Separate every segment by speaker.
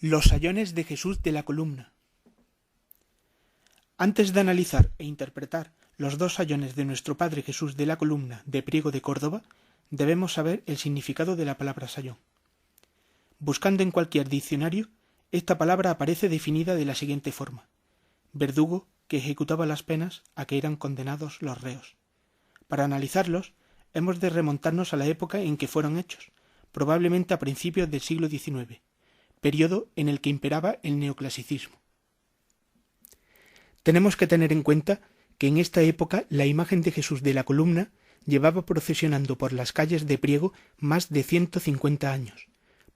Speaker 1: Los sayones de Jesús de la columna. Antes de analizar e interpretar los dos sayones de nuestro Padre Jesús de la columna de Priego de Córdoba, debemos saber el significado de la palabra sayón. Buscando en cualquier diccionario, esta palabra aparece definida de la siguiente forma: verdugo que ejecutaba las penas a que eran condenados los reos. Para analizarlos, hemos de remontarnos a la época en que fueron hechos, probablemente a principios del siglo XIX, periodo en el que imperaba el neoclasicismo. Tenemos que tener en cuenta que en esta época la imagen de Jesús de la columna llevaba procesionando por las calles de Priego más de 150 años,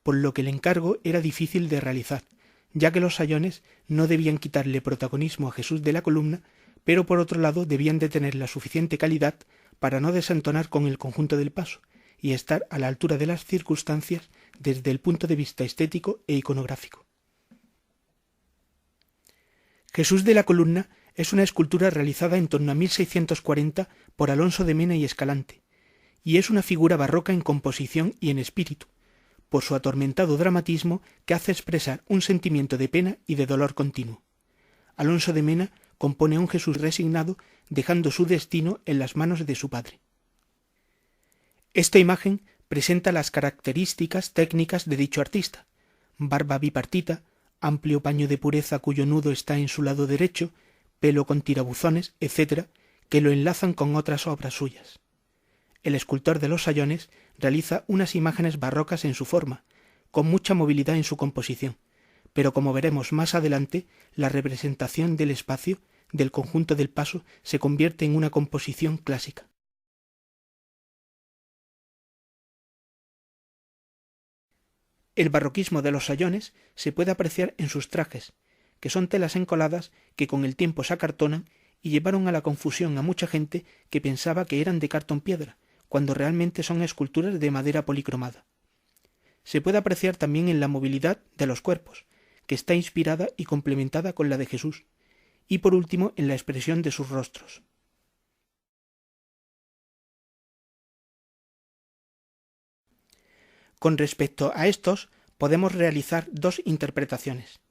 Speaker 1: por lo que el encargo era difícil de realizar, ya que los sayones no debían quitarle protagonismo a Jesús de la columna, pero por otro lado debían de tener la suficiente calidad para no desentonar con el conjunto del paso y estar a la altura de las circunstancias desde el punto de vista estético e iconográfico. Jesús de la columna es una escultura realizada en torno a 1640 por Alonso de Mena y Escalante, y es una figura barroca en composición y en espíritu, por su atormentado dramatismo que hace expresar un sentimiento de pena y de dolor continuo. Alonso de Mena compone a un Jesús resignado, dejando su destino en las manos de su Padre. Esta imagen presenta las características técnicas de dicho artista: barba bipartita, amplio paño de pureza cuyo nudo está en su lado derecho, pelo con tirabuzones, etc., que lo enlazan con otras obras suyas. El escultor de los sayones realiza unas imágenes barrocas en su forma, con mucha movilidad en su composición, pero como veremos más adelante, la representación del espacio, del conjunto del paso, se convierte en una composición clásica. El barroquismo de los sayones se puede apreciar en sus trajes, que son telas encoladas que con el tiempo se acartonan y llevaron a la confusión a mucha gente que pensaba que eran de cartón piedra, cuando realmente son esculturas de madera policromada. Se puede apreciar también en la movilidad de los cuerpos, que está inspirada y complementada con la de Jesús, y por último en la expresión de sus rostros. Con respecto a estos, podemos realizar dos interpretaciones.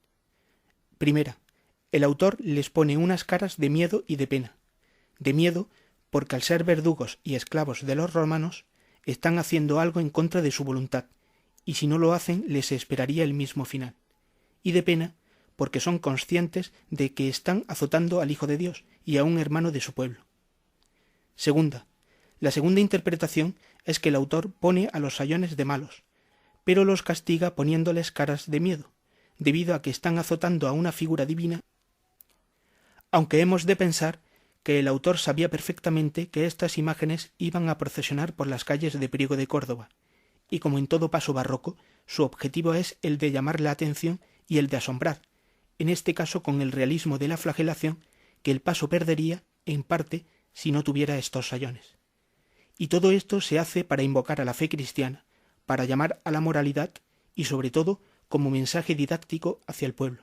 Speaker 1: Primera, el autor les pone unas caras de miedo y de pena. De miedo, porque al ser verdugos y esclavos de los romanos, están haciendo algo en contra de su voluntad, y si no lo hacen les esperaría el mismo final. Y de pena, porque son conscientes de que están azotando al Hijo de Dios y a un hermano de su pueblo. Segunda, la segunda interpretación es que el autor pone a los sayones de malos, pero los castiga poniéndoles caras de miedo, debido a que están azotando a una figura divina, aunque hemos de pensar que el autor sabía perfectamente que estas imágenes iban a procesionar por las calles de Priego de Córdoba, y como en todo paso barroco, su objetivo es el de llamar la atención y el de asombrar, en este caso con el realismo de la flagelación que el paso perdería, en parte, si no tuviera estos sayones. Y todo esto se hace para invocar a la fe cristiana, para llamar a la moralidad y sobre todo como mensaje didáctico hacia el pueblo.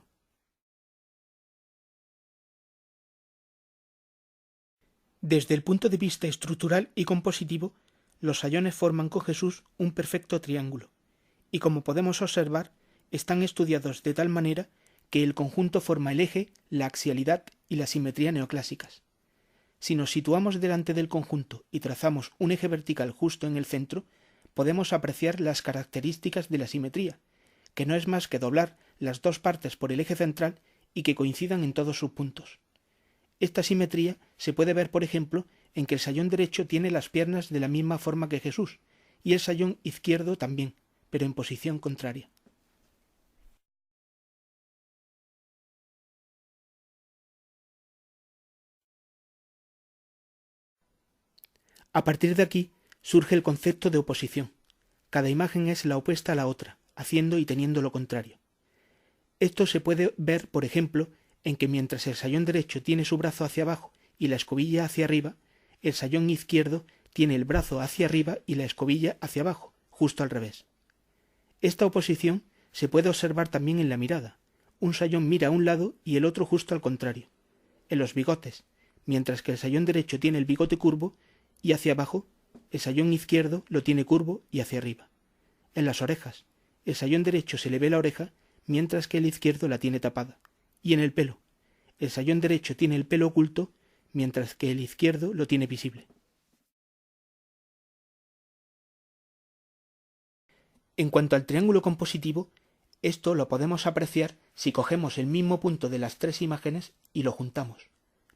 Speaker 1: Desde el punto de vista estructural y compositivo, los sayones forman con Jesús un perfecto triángulo, y como podemos observar, están estudiados de tal manera que el conjunto forma el eje, la axialidad y la simetría neoclásicas. Si nos situamos delante del conjunto y trazamos un eje vertical justo en el centro, podemos apreciar las características de la simetría, que no es más que doblar las dos partes por el eje central y que coincidan en todos sus puntos. Esta simetría se puede ver, por ejemplo, en que el sayón derecho tiene las piernas de la misma forma que Jesús, y el sayón izquierdo también, pero en posición contraria. A partir de aquí surge el concepto de oposición. Cada imagen es la opuesta a la otra, haciendo y teniendo lo contrario. Esto se puede ver, por ejemplo, en que mientras el sayón derecho tiene su brazo hacia abajo y la escobilla hacia arriba, el sayón izquierdo tiene el brazo hacia arriba y la escobilla hacia abajo, justo al revés. Esta oposición se puede observar también en la mirada. Un sayón mira a un lado y el otro justo al contrario. En los bigotes, mientras que el sayón derecho tiene el bigote curvo y hacia abajo, el sayón izquierdo lo tiene curvo y hacia arriba. En las orejas, el sayón derecho se le ve la oreja, mientras que el izquierdo la tiene tapada. Y en el pelo. El sayón derecho tiene el pelo oculto, mientras que el izquierdo lo tiene visible. En cuanto al triángulo compositivo, esto lo podemos apreciar si cogemos el mismo punto de las tres imágenes y lo juntamos.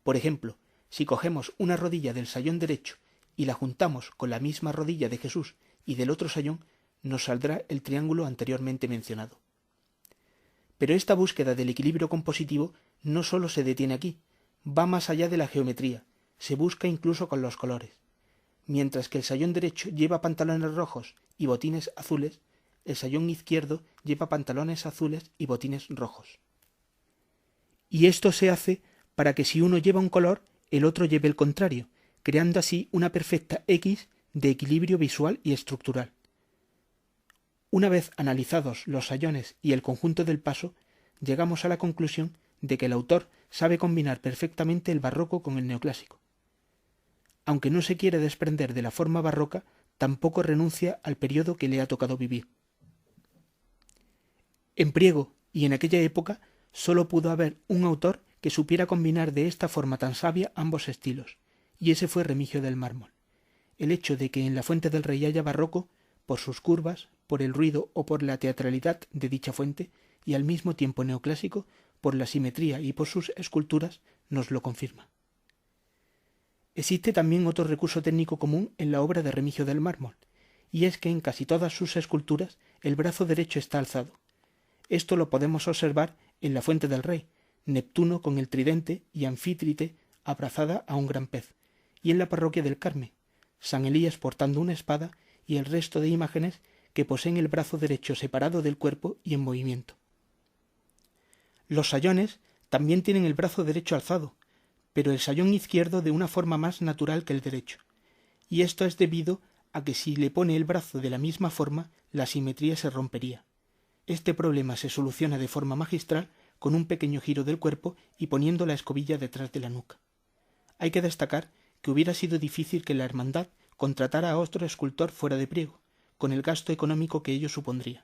Speaker 1: Por ejemplo, si cogemos una rodilla del sayón derecho y la juntamos con la misma rodilla de Jesús y del otro sayón, nos saldrá el triángulo anteriormente mencionado. Pero esta búsqueda del equilibrio compositivo no solo se detiene aquí, va más allá de la geometría, se busca incluso con los colores. Mientras que el sayón derecho lleva pantalones rojos y botines azules, el sayón izquierdo lleva pantalones azules y botines rojos. Y esto se hace para que si uno lleva un color, el otro lleve el contrario, creando así una perfecta X de equilibrio visual y estructural. Una vez analizados los sayones y el conjunto del paso, llegamos a la conclusión de que el autor sabe combinar perfectamente el barroco con el neoclásico. Aunque no se quiere desprender de la forma barroca, tampoco renuncia al periodo que le ha tocado vivir. En Priego y en aquella época solo pudo haber un autor que supiera combinar de esta forma tan sabia ambos estilos, y ese fue Remigio del Mármol. El hecho de que en la Fuente del Rey haya barroco, por sus curvas, por el ruido o por la teatralidad de dicha fuente, y al mismo tiempo neoclásico, por la simetría y por sus esculturas, nos lo confirma. Existe también otro recurso técnico común en la obra de Remigio del Mármol, y es que en casi todas sus esculturas el brazo derecho está alzado. Esto lo podemos observar en la Fuente del Rey, Neptuno con el tridente y Anfítrite abrazada a un gran pez, y en la Parroquia del Carmen, San Elías portando una espada y el resto de imágenes que poseen el brazo derecho separado del cuerpo y en movimiento. Los sayones también tienen el brazo derecho alzado, pero el sayón izquierdo de una forma más natural que el derecho, y esto es debido a que si le pone el brazo de la misma forma, la simetría se rompería. Este problema se soluciona de forma magistral con un pequeño giro del cuerpo y poniendo la escobilla detrás de la nuca. Hay que destacar que hubiera sido difícil que la hermandad contratara a otro escultor fuera de Priego, con el gasto económico que ello supondría.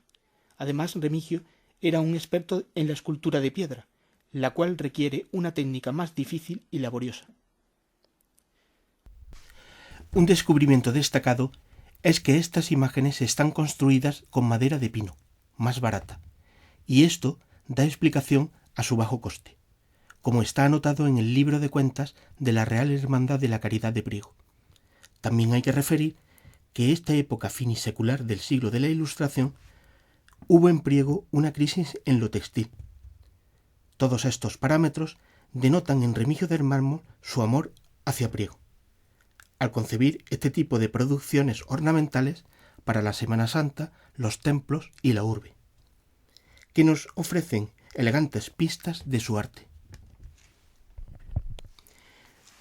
Speaker 1: Además, Remigio era un experto en la escultura de piedra, la cual requiere una técnica más difícil y laboriosa. Un descubrimiento destacado es que estas imágenes están construidas con madera de pino, más barata, y esto da explicación a su bajo coste, como está anotado en el libro de cuentas de la Real Hermandad de la Caridad de Priego. También hay que referir que esta época finisecular del siglo de la Ilustración hubo en Priego una crisis en lo textil. Todos estos parámetros denotan en Remigio del Mármol su amor hacia Priego, al concebir este tipo de producciones ornamentales para la Semana Santa, los templos y la urbe, que nos ofrecen elegantes pistas de su arte.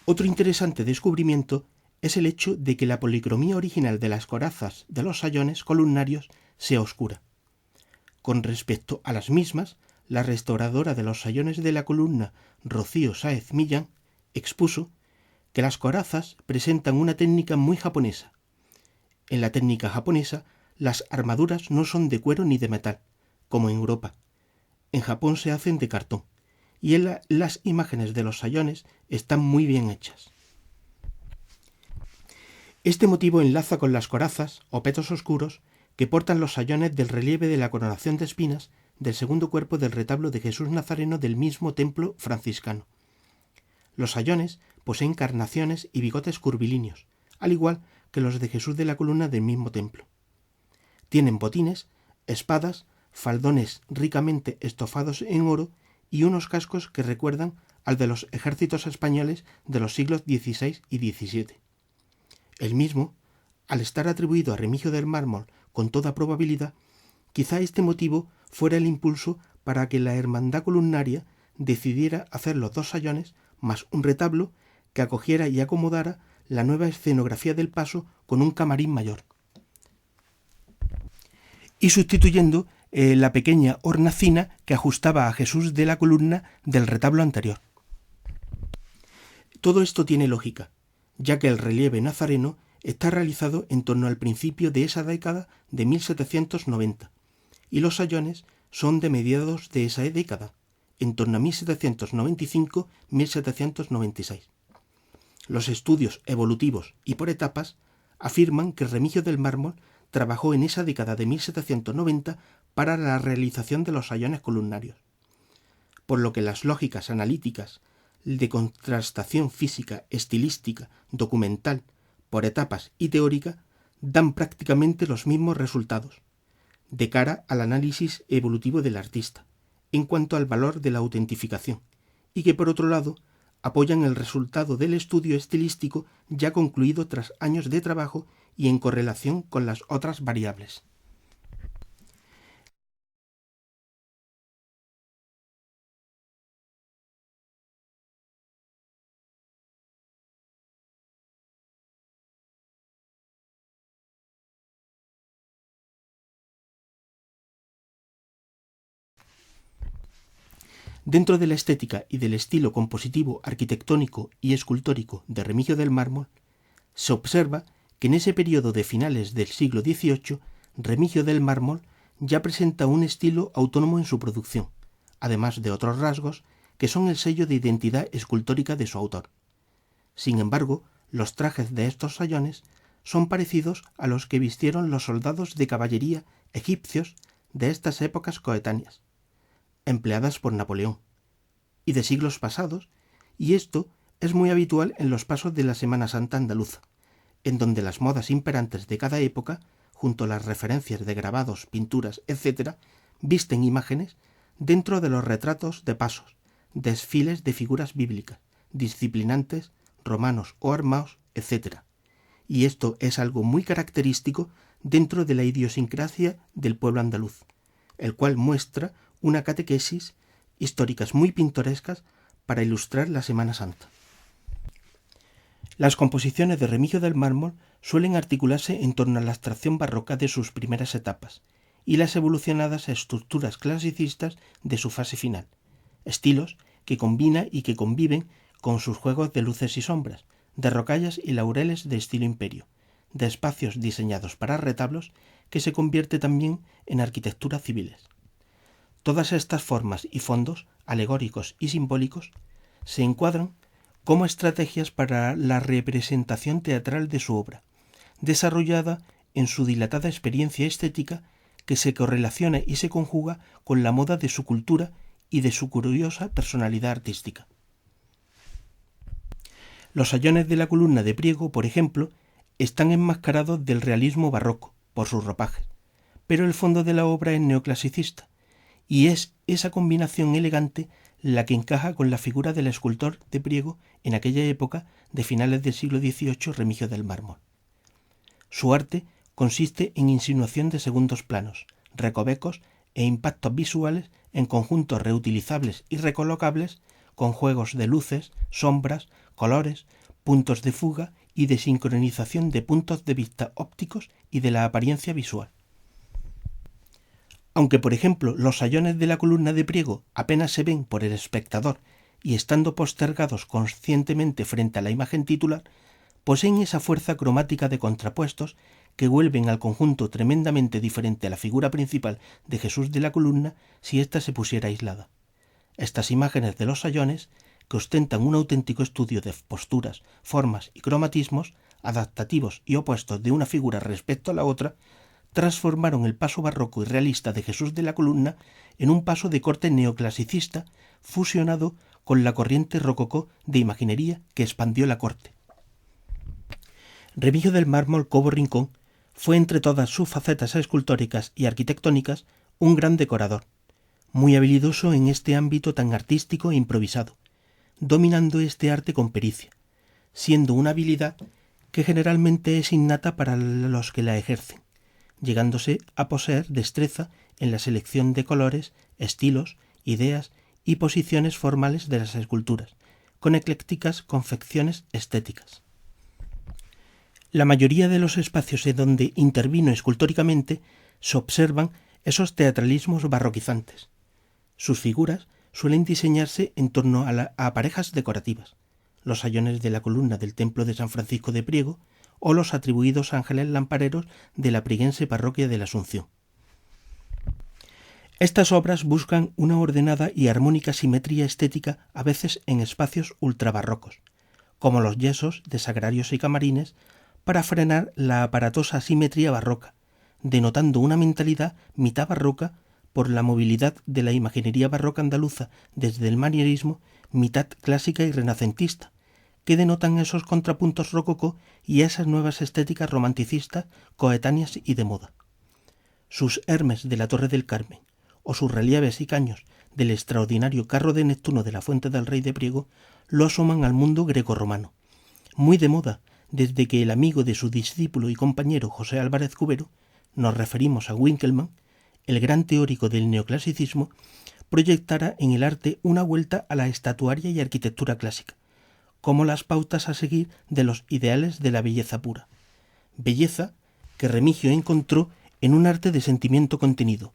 Speaker 1: Otro interesante descubrimiento es el hecho de que la policromía original de las corazas de los sayones columnarios sea oscura. Con respecto a las mismas, la restauradora de los sayones de la columna, Rocío Sáez Millán, expuso que las corazas presentan una técnica muy japonesa. En la técnica japonesa, las armaduras no son de cuero ni de metal, como en Europa. En Japón se hacen de cartón, y las imágenes de los sayones están muy bien hechas. Este motivo enlaza con las corazas o petos oscuros que portan los sayones del relieve de la coronación de espinas del segundo cuerpo del retablo de Jesús Nazareno del mismo templo franciscano. Los sayones poseen carnaciones y bigotes curvilíneos, al igual que los de Jesús de la columna del mismo templo. Tienen botines, espadas, faldones ricamente estofados en oro y unos cascos que recuerdan al de los ejércitos españoles de los siglos XVI y XVII. El mismo, al estar atribuido a Remigio del Mármol con toda probabilidad, quizá este motivo fuera el impulso para que la hermandad columnaria decidiera hacer los dos sayones más un retablo que acogiera y acomodara la nueva escenografía del paso con un camarín mayor, y sustituyendo la pequeña hornacina que ajustaba a Jesús de la columna del retablo anterior. Todo esto tiene lógica, ya que el relieve nazareno está realizado en torno al principio de esa década de 1790, y los sayones son de mediados de esa década, en torno a 1795-1796. Los estudios evolutivos y por etapas afirman que Remigio del Mármol trabajó en esa década de 1790 para la realización de los sayones columnarios, por lo que las lógicas analíticas de contrastación física, estilística, documental, por etapas y teórica dan prácticamente los mismos resultados de cara al análisis evolutivo del artista, en cuanto al valor de la autentificación, y que por otro lado apoyan el resultado del estudio estilístico ya concluido tras años de trabajo y en correlación con las otras variables. Dentro de la estética y del estilo compositivo, arquitectónico y escultórico de Remigio del Mármol, se observa que en ese periodo de finales del siglo XVIII, Remigio del Mármol ya presenta un estilo autónomo en su producción, además de otros rasgos que son el sello de identidad escultórica de su autor. Sin embargo, los trajes de estos sayones son parecidos a los que vistieron los soldados de caballería egipcios de estas épocas coetáneas, empleadas por Napoleón, y de siglos pasados, y esto es muy habitual en los pasos de la Semana Santa andaluza, en donde las modas imperantes de cada época, junto a las referencias de grabados, pinturas, etc., visten imágenes dentro de los retratos de pasos, desfiles de figuras bíblicas, disciplinantes, romanos o armaos, etc. Y esto es algo muy característico dentro de la idiosincrasia del pueblo andaluz, el cual muestra una catequesis históricas muy pintorescas para ilustrar la Semana Santa. Las composiciones de Remigio del Mármol suelen articularse en torno a la abstracción barroca de sus primeras etapas y las evolucionadas estructuras clasicistas de su fase final, estilos que combina y que conviven con sus juegos de luces y sombras, de rocallas y laureles de estilo imperio, de espacios diseñados para retablos que se convierte también en arquitecturas civiles. Todas estas formas y fondos, alegóricos y simbólicos, se encuadran como estrategias para la representación teatral de su obra, desarrollada en su dilatada experiencia estética que se correlaciona y se conjuga con la moda de su cultura y de su curiosa personalidad artística. Los sayones de la columna de Priego, por ejemplo, están enmascarados del realismo barroco por sus ropajes, pero el fondo de la obra es neoclasicista, y es esa combinación elegante la que encaja con la figura del escultor de Priego en aquella época de finales del siglo XVIII, Remigio del Mármol. Su arte consiste en insinuación de segundos planos, recovecos e impactos visuales en conjuntos reutilizables y recolocables con juegos de luces, sombras, colores, puntos de fuga y de sincronización de puntos de vista ópticos y de la apariencia visual. Aunque, por ejemplo, los sayones de la columna de Priego apenas se ven por el espectador y estando postergados conscientemente frente a la imagen titular, poseen esa fuerza cromática de contrapuestos que vuelven al conjunto tremendamente diferente a la figura principal de Jesús de la columna si ésta se pusiera aislada. Estas imágenes de los sayones, que ostentan un auténtico estudio de posturas, formas y cromatismos, adaptativos y opuestos de una figura respecto a la otra, transformaron el paso barroco y realista de Jesús de la columna en un paso de corte neoclasicista fusionado con la corriente rococó de imaginería que expandió la corte. Remigio del Mármol Cobo Rincón fue entre todas sus facetas escultóricas y arquitectónicas un gran decorador, muy habilidoso en este ámbito tan artístico e improvisado, dominando este arte con pericia, siendo una habilidad que generalmente es innata para los que la ejercen, llegándose a poseer destreza en la selección de colores, estilos, ideas y posiciones formales de las esculturas, con eclécticas confecciones estéticas. La mayoría de los espacios en donde intervino escultóricamente se observan esos teatralismos barroquizantes. Sus figuras suelen diseñarse en torno a parejas decorativas, los sayones de la columna del templo de San Francisco de Priego o los atribuidos ángeles lampareros de la prieguense parroquia de la Asunción. Estas obras buscan una ordenada y armónica simetría estética, a veces en espacios ultrabarrocos, como los yesos de sagrarios y camarines, para frenar la aparatosa simetría barroca, denotando una mentalidad mitad barroca por la movilidad de la imaginería barroca andaluza desde el manierismo, mitad clásica y renacentista, que denotan esos contrapuntos rococó y esas nuevas estéticas romanticistas coetáneas y de moda. Sus Hermes de la Torre del Carmen o sus relieves y caños del extraordinario carro de Neptuno de la Fuente del Rey de Priego lo asoman al mundo grecorromano, muy de moda desde que el amigo de su discípulo y compañero José Álvarez Cubero, nos referimos a Winkelmann, el gran teórico del neoclasicismo, proyectara en el arte una vuelta a la estatuaria y arquitectura clásica, como las pautas a seguir de los ideales de la belleza pura. Belleza que Remigio encontró en un arte de sentimiento contenido,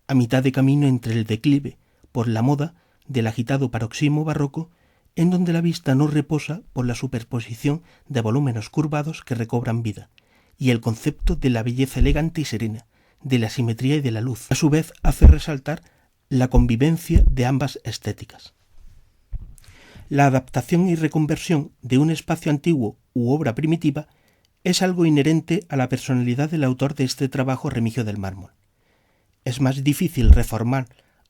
Speaker 1: a mitad de camino entre el declive por la moda del agitado paroxismo barroco, en donde la vista no reposa por la superposición de volúmenes curvados que recobran vida, y el concepto de la belleza elegante y serena, de la simetría y de la luz. A su vez hace resaltar la convivencia de ambas estéticas. La adaptación y reconversión de un espacio antiguo u obra primitiva es algo inherente a la personalidad del autor de este trabajo, Remigio del Mármol. Es más difícil reformar,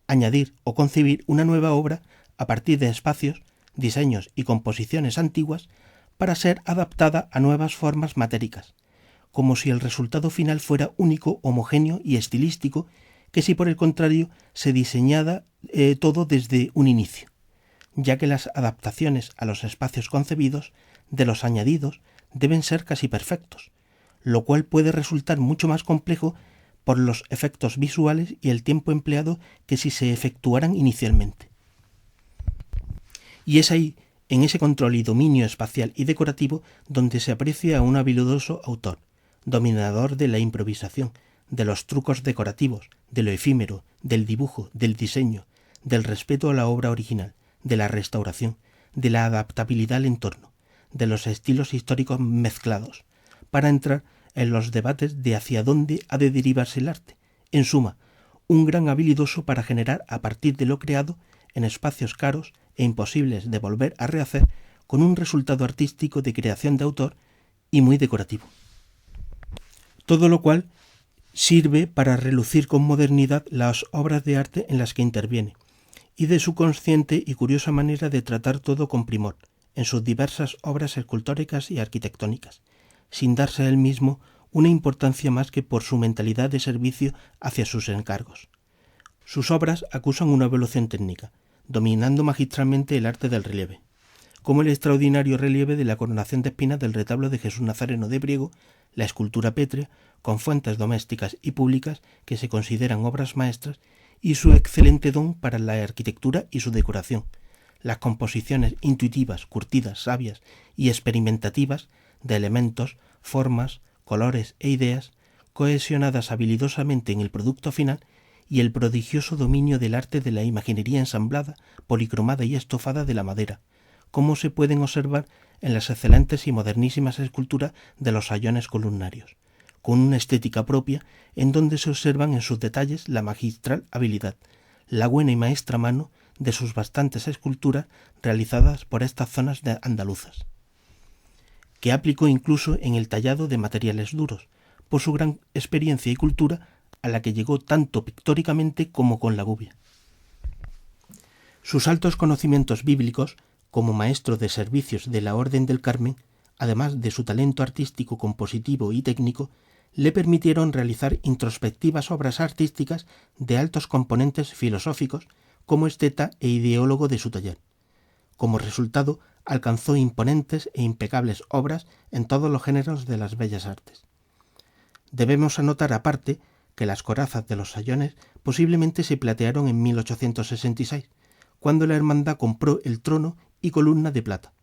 Speaker 1: añadir o concebir una nueva obra a partir de espacios, diseños y composiciones antiguas para ser adaptada a nuevas formas matéricas, como si el resultado final fuera único, homogéneo y estilístico, que si por el contrario se diseñara todo desde un inicio, ya que las adaptaciones a los espacios concebidos de los añadidos deben ser casi perfectos, lo cual puede resultar mucho más complejo por los efectos visuales y el tiempo empleado que si se efectuaran inicialmente. Y es ahí, en ese control y dominio espacial y decorativo, donde se aprecia a un habilidoso autor, dominador de la improvisación, de los trucos decorativos, de lo efímero, del dibujo, del diseño, del respeto a la obra original, de la restauración, de la adaptabilidad al entorno, de los estilos históricos mezclados, para entrar en los debates de hacia dónde ha de derivarse el arte. En suma, un gran habilidoso para generar a partir de lo creado en espacios caros e imposibles de volver a rehacer, con un resultado artístico de creación de autor y muy decorativo. Todo lo cual sirve para relucir con modernidad las obras de arte en las que interviene, y de su consciente y curiosa manera de tratar todo con primor, en sus diversas obras escultóricas y arquitectónicas, sin darse a él mismo una importancia más que por su mentalidad de servicio hacia sus encargos. Sus obras acusan una evolución técnica, dominando magistralmente el arte del relieve, como el extraordinario relieve de la coronación de espinas del retablo de Jesús Nazareno de Priego, la escultura pétrea, con fuentes domésticas y públicas que se consideran obras maestras, y su excelente don para la arquitectura y su decoración, las composiciones intuitivas, curtidas, sabias y experimentativas de elementos, formas, colores e ideas, cohesionadas habilidosamente en el producto final, y el prodigioso dominio del arte de la imaginería ensamblada, policromada y estofada de la madera, como se pueden observar en las excelentes y modernísimas esculturas de los sayones columnarios, con una estética propia en donde se observan en sus detalles la magistral habilidad, la buena y maestra mano de sus bastantes esculturas realizadas por estas zonas andaluzas, que aplicó incluso en el tallado de materiales duros, por su gran experiencia y cultura a la que llegó tanto pictóricamente como con la gubia. Sus altos conocimientos bíblicos, como maestro de servicios de la Orden del Carmen, además de su talento artístico, compositivo y técnico, le permitieron realizar introspectivas obras artísticas de altos componentes filosóficos como esteta e ideólogo de su taller. Como resultado, alcanzó imponentes e impecables obras en todos los géneros de las bellas artes. Debemos anotar aparte que las corazas de los sayones posiblemente se platearon en 1866, cuando la hermandad compró el trono y columna de plata.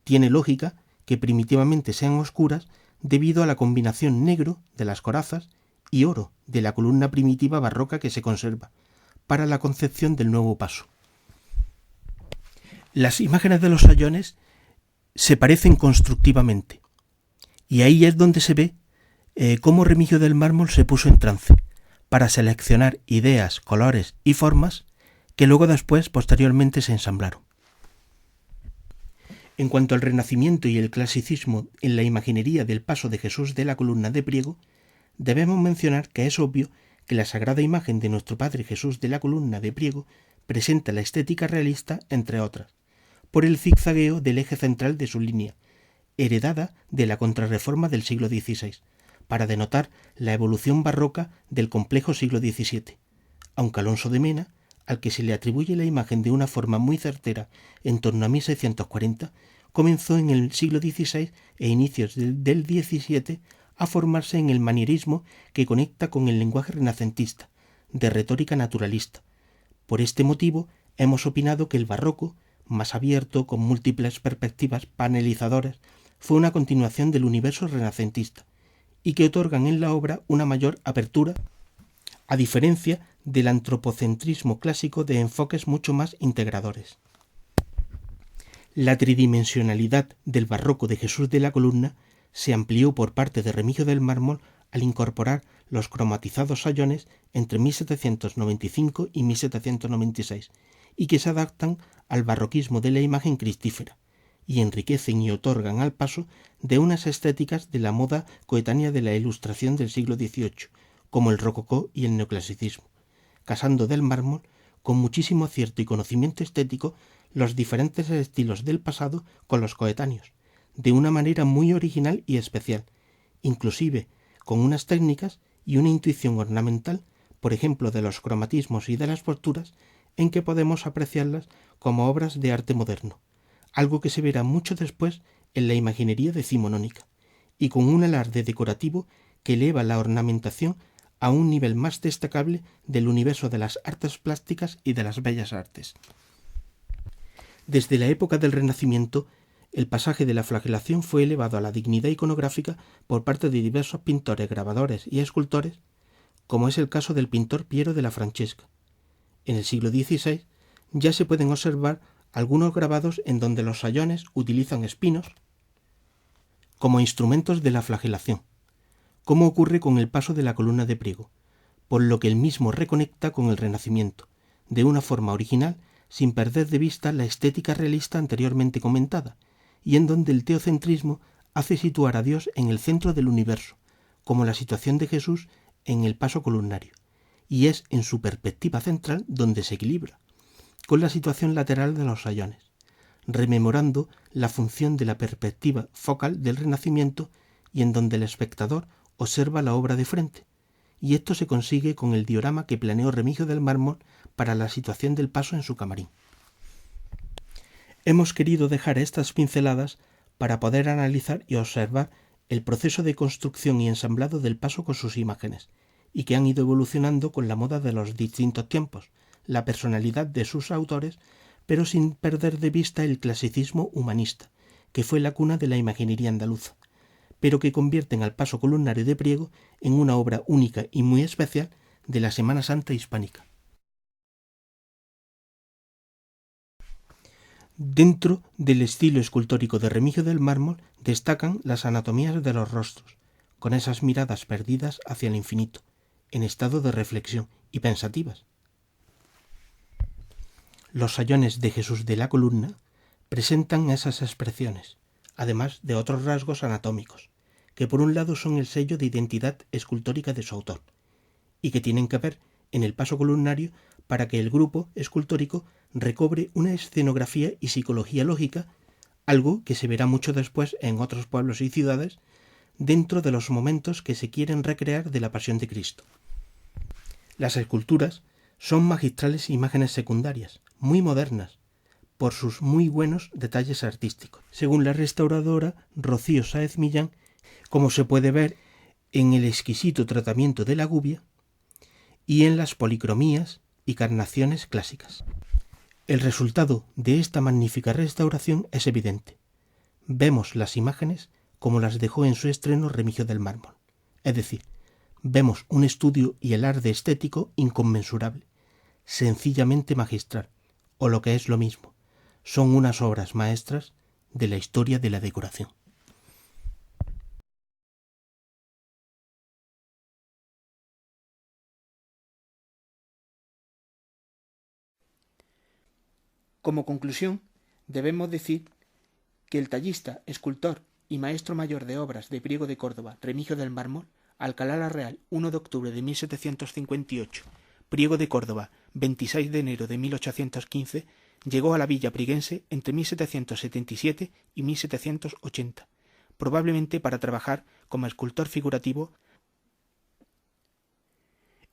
Speaker 1: Tiene lógica que primitivamente sean oscuras debido a la combinación negro de las corazas y oro de la columna primitiva barroca que se conserva, para la concepción del nuevo paso. Las imágenes de los sayones se parecen constructivamente, y ahí es donde se ve cómo Remigio del Mármol se puso en trance, para seleccionar ideas, colores y formas que luego posteriormente se ensamblaron. En cuanto al Renacimiento y el clasicismo en la imaginería del paso de Jesús de la columna de Priego, debemos mencionar que es obvio que la sagrada imagen de nuestro Padre Jesús de la columna de Priego presenta la estética realista, entre otras, por el zigzagueo del eje central de su línea, heredada de la Contrarreforma del siglo XVI, para denotar la evolución barroca del complejo siglo XVII, aunque Alonso de Mena, al que se le atribuye la imagen de una forma muy certera en torno a 1640, comenzó en el siglo XVI e inicios del XVII a formarse en el manierismo que conecta con el lenguaje renacentista, de retórica naturalista. Por este motivo, hemos opinado que el barroco, más abierto, con múltiples perspectivas panelizadoras, fue una continuación del universo renacentista, y que otorgan en la obra una mayor apertura, a diferencia del antropocentrismo clásico de enfoques mucho más integradores. La tridimensionalidad del barroco de Jesús de la Columna se amplió por parte de Remigio del Mármol al incorporar los cromatizados sayones entre 1795 y 1796, y que se adaptan al barroquismo de la imagen cristífera, y enriquecen y otorgan al paso de unas estéticas de la moda coetánea de la Ilustración del siglo XVIII, como el rococó y el neoclasicismo, casando del Mármol, con muchísimo acierto y conocimiento estético, los diferentes estilos del pasado con los coetáneos, de una manera muy original y especial, inclusive con unas técnicas y una intuición ornamental, por ejemplo de los cromatismos y de las posturas, en que podemos apreciarlas como obras de arte moderno, algo que se verá mucho después en la imaginería decimonónica, y con un alarde decorativo que eleva la ornamentación a un nivel más destacable del universo de las artes plásticas y de las bellas artes. Desde la época del Renacimiento, el pasaje de la flagelación fue elevado a la dignidad iconográfica por parte de diversos pintores, grabadores y escultores, como es el caso del pintor Piero de la Francesca. En el siglo XVI ya se pueden observar algunos grabados en donde los sayones utilizan espinos como instrumentos de la flagelación, como ocurre con el paso de la columna de Priego, por lo que el mismo reconecta con el Renacimiento, de una forma original, sin perder de vista la estética realista anteriormente comentada, y en donde el teocentrismo hace situar a Dios en el centro del universo, como la situación de Jesús en el paso columnario, y es en su perspectiva central donde se equilibra, con la situación lateral de los sayones, rememorando la función de la perspectiva focal del Renacimiento y en donde el espectador observa la obra de frente, y esto se consigue con el diorama que planeó Remigio del Mármol para la situación del paso en su camarín. Hemos querido dejar estas pinceladas para poder analizar y observar el proceso de construcción y ensamblado del paso con sus imágenes, y que han ido evolucionando con la moda de los distintos tiempos, la personalidad de sus autores, pero sin perder de vista el clasicismo humanista, que fue la cuna de la imaginería andaluza, pero que convierten al paso columnario de Priego en una obra única y muy especial de la Semana Santa hispánica. Dentro del estilo escultórico de Remigio del Mármol destacan las anatomías de los rostros, con esas miradas perdidas hacia el infinito, en estado de reflexión y pensativas. Los sayones de Jesús de la Columna presentan esas expresiones, además de otros rasgos anatómicos, que por un lado son el sello de identidad escultórica de su autor, y que tienen que ver en el paso columnario para que el grupo escultórico recobre una escenografía y psicología lógica, algo que se verá mucho después en otros pueblos y ciudades, dentro de los momentos que se quieren recrear de la Pasión de Cristo. Las esculturas son magistrales imágenes secundarias, muy modernas, por sus muy buenos detalles artísticos, según la restauradora Rocío Sáez Millán, como se puede ver en el exquisito tratamiento de la gubia y en las policromías y carnaciones clásicas. El resultado de esta magnífica restauración es evidente. Vemos las imágenes como las dejó en su estreno Remigio del Mármol, es decir, vemos un estudio y el arte estético inconmensurable, sencillamente magistral, o lo que es lo mismo, son unas obras maestras de la historia de la decoración. Como conclusión, debemos decir que el tallista, escultor y maestro mayor de obras de Priego de Córdoba, Remigio del Mármol, Alcalá la Real, 1 de octubre de 1758, Priego de Córdoba, 26 de enero de 1815, llegó a la villa prieguense entre 1777 y 1780, probablemente para trabajar como escultor figurativo.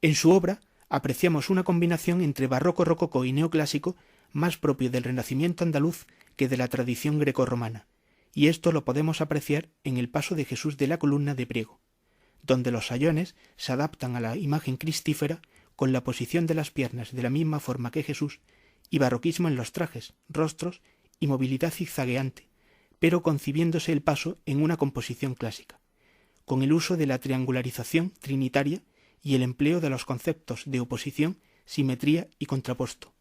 Speaker 1: En su obra apreciamos una combinación entre barroco, rococó y neoclásico más propio del Renacimiento andaluz que de la tradición grecorromana, y esto lo podemos apreciar en el paso de Jesús de la Columna de Priego, donde los sayones se adaptan a la imagen cristífera con la posición de las piernas de la misma forma que Jesús, y barroquismo en los trajes, rostros y movilidad zigzagueante, pero concibiéndose el paso en una composición clásica, con el uso de la triangularización trinitaria y el empleo de los conceptos de oposición, simetría y contraposto.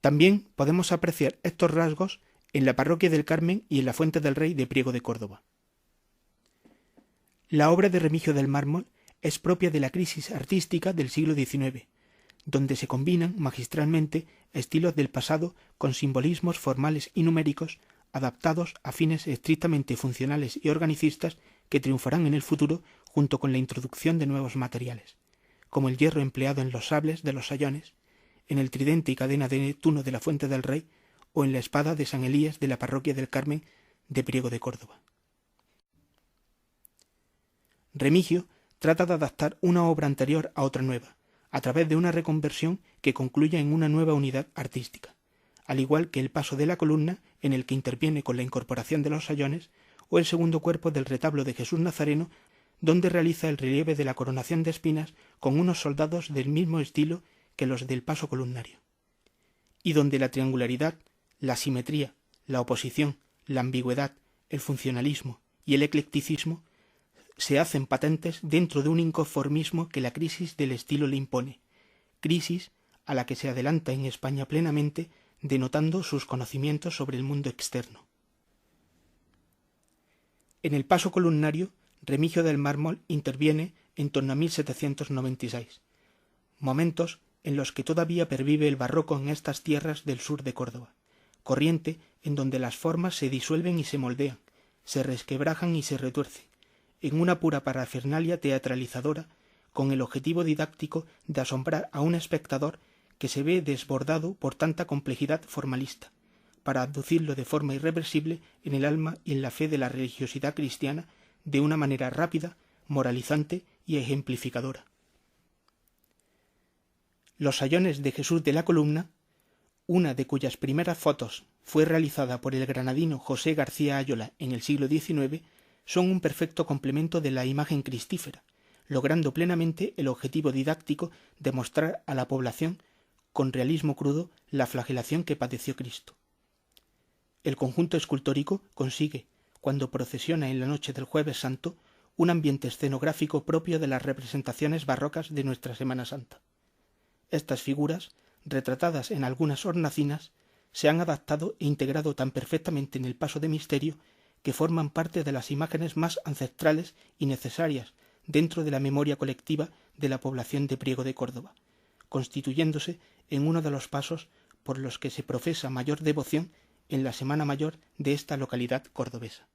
Speaker 1: También podemos apreciar estos rasgos en la Parroquia del Carmen y en la Fuente del Rey de Priego de Córdoba. La obra de Remigio del Mármol es propia de la crisis artística del siglo XIX, donde se combinan magistralmente estilos del pasado con simbolismos formales y numéricos adaptados a fines estrictamente funcionales y organicistas que triunfarán en el futuro junto con la introducción de nuevos materiales, como el hierro empleado en los sables de los sayones, en el tridente y cadena de Neptuno de la Fuente del Rey o en la espada de San Elías de la Parroquia del Carmen de Priego de Córdoba. Remigio trata de adaptar una obra anterior a otra nueva, a través de una reconversión que concluya en una nueva unidad artística, al igual que el paso de la columna en el que interviene con la incorporación de los sayones, o el segundo cuerpo del retablo de Jesús Nazareno, donde realiza el relieve de la coronación de espinas con unos soldados del mismo estilo que los del paso columnario, y donde la triangularidad, la simetría, la oposición, la ambigüedad, el funcionalismo y el eclecticismo se hacen patentes dentro de un inconformismo que la crisis del estilo le impone, crisis a la que se adelanta en España plenamente, denotando sus conocimientos sobre el mundo externo. En el paso columnario, Remigio del Mármol interviene en torno a 1796, momentos en los que todavía pervive el barroco en estas tierras del sur de Córdoba, corriente en donde las formas se disuelven y se moldean, se resquebrajan y se retuercen, en una pura parafernalia teatralizadora, con el objetivo didáctico de asombrar a un espectador que se ve desbordado por tanta complejidad formalista, para abducirlo de forma irreversible en el alma y en la fe de la religiosidad cristiana de una manera rápida, moralizante y ejemplificadora. Los sayones de Jesús de la Columna, una de cuyas primeras fotos fue realizada por el granadino José García Ayola en el siglo XIX, son un perfecto complemento de la imagen cristífera, logrando plenamente el objetivo didáctico de mostrar a la población, con realismo crudo, la flagelación que padeció Cristo. El conjunto escultórico consigue, cuando procesiona en la noche del Jueves Santo, un ambiente escenográfico propio de las representaciones barrocas de nuestra Semana Santa. Estas figuras, retratadas en algunas hornacinas, se han adaptado e integrado tan perfectamente en el paso de misterio que forman parte de las imágenes más ancestrales y necesarias dentro de la memoria colectiva de la población de Priego de Córdoba, constituyéndose en uno de los pasos por los que se profesa mayor devoción en la Semana Mayor de esta localidad cordobesa.